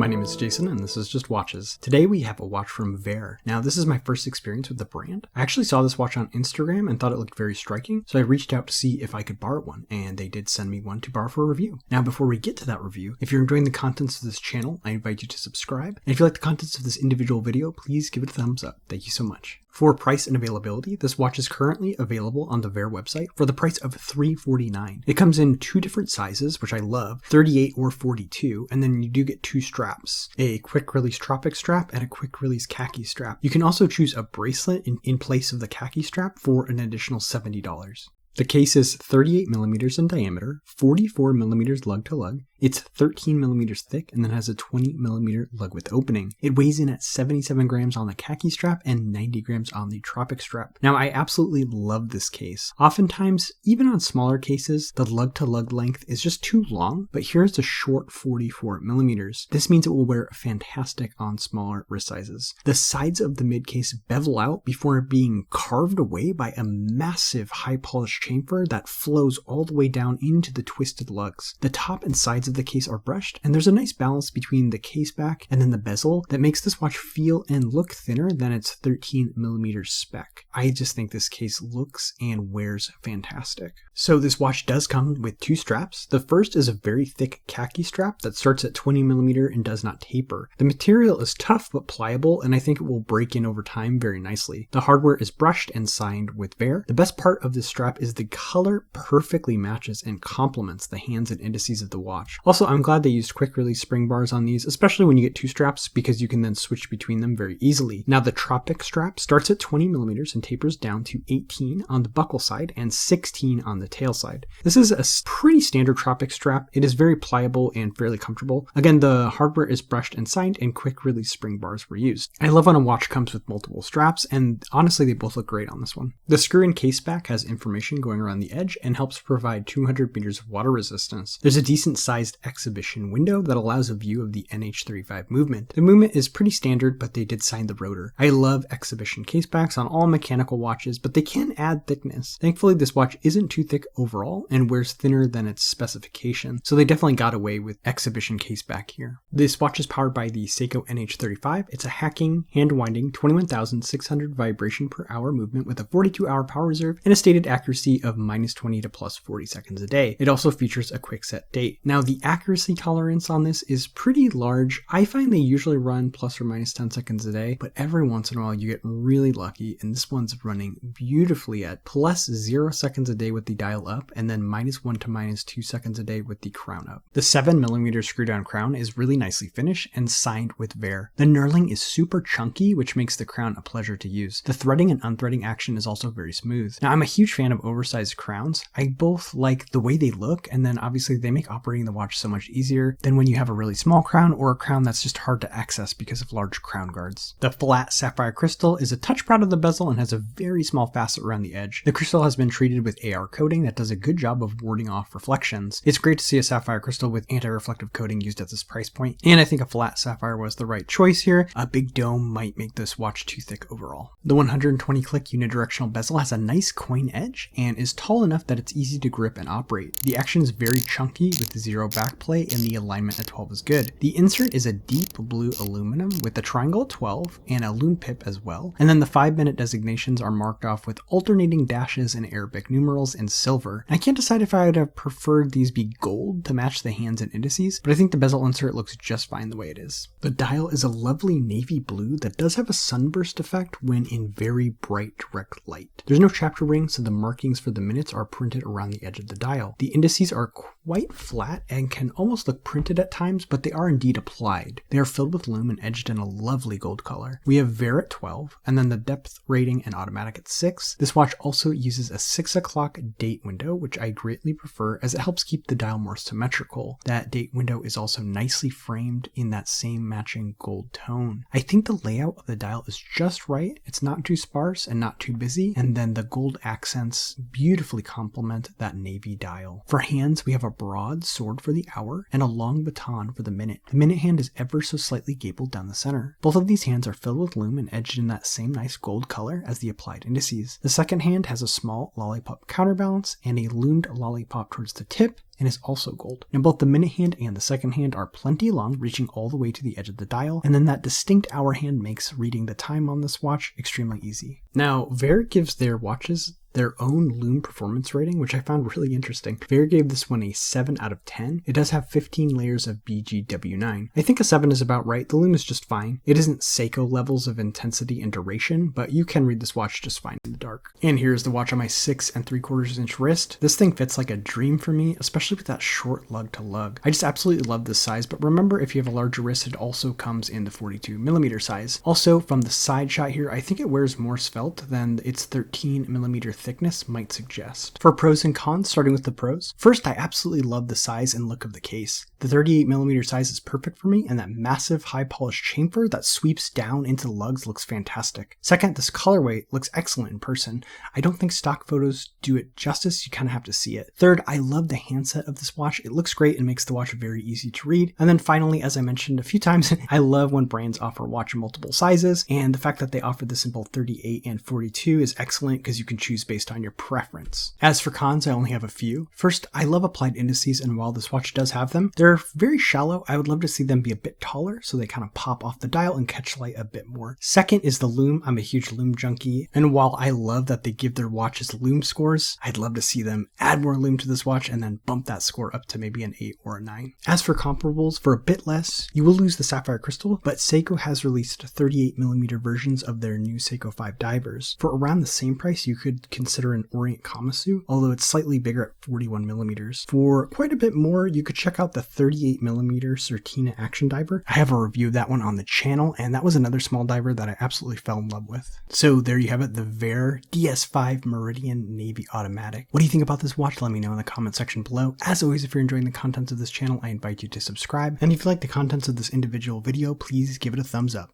My name is Jason and this is Just Watches. Today we have a watch from Vaer. Now this is my first experience with the brand. I actually saw this watch on Instagram and thought it looked very striking, so I reached out to see if I could borrow one, and they did send me one to borrow for a review. Now before we get to that review, if you're enjoying the contents of this channel, I invite you to subscribe, and if you like the contents of this individual video, please give it a thumbs up. Thank you so much. For price and availability, this watch is currently available on the Vaer website for the price of $349. It comes in two different sizes, which I love, 38 or 42, and then you do get two straps, a quick release tropic strap and a quick release khaki strap. You can also choose a bracelet in place of the khaki strap for an additional $70. The case is 38 millimeters in diameter, 44 millimeters lug to lug. It's 13 millimeters thick and then has a 20 millimeter lug width opening. It weighs in at 77 grams on the khaki strap and 90 grams on the tropic strap. Now I absolutely love this case. Oftentimes, even on smaller cases, the lug to lug length is just too long, but here's a short 44 millimeters. This means it will wear fantastic on smaller wrist sizes. The sides of the mid case bevel out before being carved away by a massive high polished chamfer that flows all the way down into the twisted lugs. The top and sides of the case are brushed, and there's a nice balance between the case back and then the bezel that makes this watch feel and look thinner than its 13 millimeter spec. I just think this case looks and wears fantastic. So this watch does come with two straps. The first is a very thick khaki strap that starts at 20 millimeter and does not taper. The material is tough but pliable, and I think it will break in over time very nicely. The hardware is brushed and signed with Vaer. The best part of this strap is the color perfectly matches and complements the hands and indices of the watch. Also, I'm glad they used quick release spring bars on these, especially when you get two straps, because you can then switch between them very easily. Now the tropic strap starts at 20 millimeters and tapers down to 18 on the buckle side and 16 on the tail side. This is a pretty standard tropic strap. It is very pliable and fairly comfortable. Again, the hardware is brushed and signed and quick release spring bars were used. I love when a watch comes with multiple straps, and honestly they both look great on this one. The screw-in case back has information going around the edge and helps provide 200 meters of water resistance. There's a decent sized exhibition window that allows a view of the NH35 movement. The movement is pretty standard, but they did sign the rotor. I love exhibition casebacks on all mechanical watches, but they can add thickness. Thankfully, this watch isn't too thick overall and wears thinner than its specification, so they definitely got away with exhibition caseback here. This watch is powered by the Seiko NH35. It's a hacking, hand-winding, 21,600 vibration per hour movement with a 42-hour power reserve and a stated accuracy of -20 to +40 seconds a day. It also features a quick set date. Now, the accuracy tolerance on this is pretty large. I find they usually run ±10 seconds a day, but every once in a while you get really lucky, and this one's running beautifully at +0 seconds a day with the dial up, and then -1 to -2 seconds a day with the crown up. The 7mm screw down crown is really nicely finished and signed with Vaer. The knurling is super chunky, which makes the crown a pleasure to use. The threading and unthreading action is also very smooth. Now, I'm a huge fan of oversized crowns. I both like the way they look, and then obviously they make operating the watch so much easier than when you have a really small crown or a crown that's just hard to access because of large crown guards. The flat sapphire crystal is a touch proud of the bezel and has a very small facet around the edge. The crystal has been treated with AR coating that does a good job of warding off reflections. It's great to see a sapphire crystal with anti-reflective coating used at this price point, and I think a flat sapphire was the right choice here. A big dome might make this watch too thick overall. The 120 click unidirectional bezel has a nice coin edge and is tall enough that it's easy to grip and operate. The action is very chunky with zero backplay, and the alignment at 12 is good. The insert is a deep blue aluminum with a triangle at 12 and a Lume pip as well, and then the 5-minute designations are marked off with alternating dashes and Arabic numerals in silver. I can't decide if I would have preferred these be gold to match the hands and indices, but I think the bezel insert looks just fine the way it is. The dial is a lovely navy blue that does have a sunburst effect when in very bright direct light. There's no chapter ring, so the markings for the minutes are printed around the edge of the dial. The indices are quite flat and can almost look printed at times, but they are indeed applied. They are filled with lume and edged in a lovely gold color. We have Vaer at 12, and then the depth rating and automatic at 6. This watch also uses a 6 o'clock date window, which I greatly prefer as it helps keep the dial more symmetrical. That date window is also nicely framed in that same matching gold tone. I think the layout of the dial is just right. It's not too sparse and not too busy, and then the gold accents beautifully complement that navy dial. For hands, we have a broad sword for the hour and a long baton for the minute. The minute hand is ever so slightly gabled down the center. Both of these hands are filled with lume and edged in that same nice gold color as the applied indices. The second hand has a small lollipop counterbalance and a lumed lollipop towards the tip, and is also gold. Now both the minute hand and the second hand are plenty long, reaching all the way to the edge of the dial, and then that distinct hour hand makes reading the time on this watch extremely easy. Now, Vaer gives their watches their own lume performance rating, which I found really interesting. Vaer gave this one a 7 out of 10. It does have 15 layers of BGW9. I think a 7 is about right. The lume is just fine. It isn't Seiko levels of intensity and duration, but you can read this watch just fine in the dark. And here's the watch on my 6 3/4 inch wrist. This thing fits like a dream for me, especially with that short lug to lug. I just absolutely love this size, but remember, if you have a larger wrist, it also comes in the 42mm size. Also, from the side shot here, I think it wears more svelte than its 13mm thickness might suggest. For pros and cons, starting with the pros. First, I absolutely love the size and look of the case. The 38mm size is perfect for me, and that massive high polished chamfer that sweeps down into the lugs looks fantastic. Second, this colorway looks excellent in person. I don't think stock photos do it justice, you kind of have to see it. Third, I love the handset of this watch. It looks great and makes the watch very easy to read. And then finally, as I mentioned a few times, I love when brands offer a watch in multiple sizes, and the fact that they offer this in both 38 and 42 is excellent because you can choose based on your preference. As for cons, I only have a few. First, I love applied indices, and while this watch does have them, they're very shallow. I would love to see them be a bit taller so they kind of pop off the dial and catch light a bit more. Second is the lume. I'm a huge lume junkie, and while I love that they give their watches lume scores, I'd love to see them add more lume to this watch and then bump that score up to maybe an 8 or a 9. As for comparables, for a bit less, you will lose the sapphire crystal, but Seiko has released 38mm versions of their new Seiko 5 divers. For around the same price, you could consider an Orient Kamasu, although it's slightly bigger at 41mm. For quite a bit more, you could check out the 38mm Certina action diver. I have a review of that one on the channel, and that was another small diver that I absolutely fell in love with. So there you have it, the Vaer DS5 Meridian Navy Automatic. What do you think about this watch? Let me know in the comment section below. As always, if you're enjoying the contents of this channel, I invite you to subscribe. And if you like the contents of this individual video, please give it a thumbs up.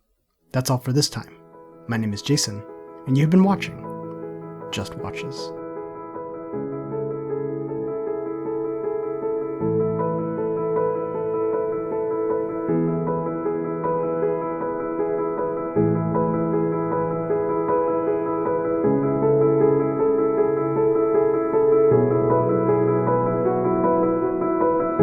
That's all for this time. My name is Jason, and you've been watching Just Watches.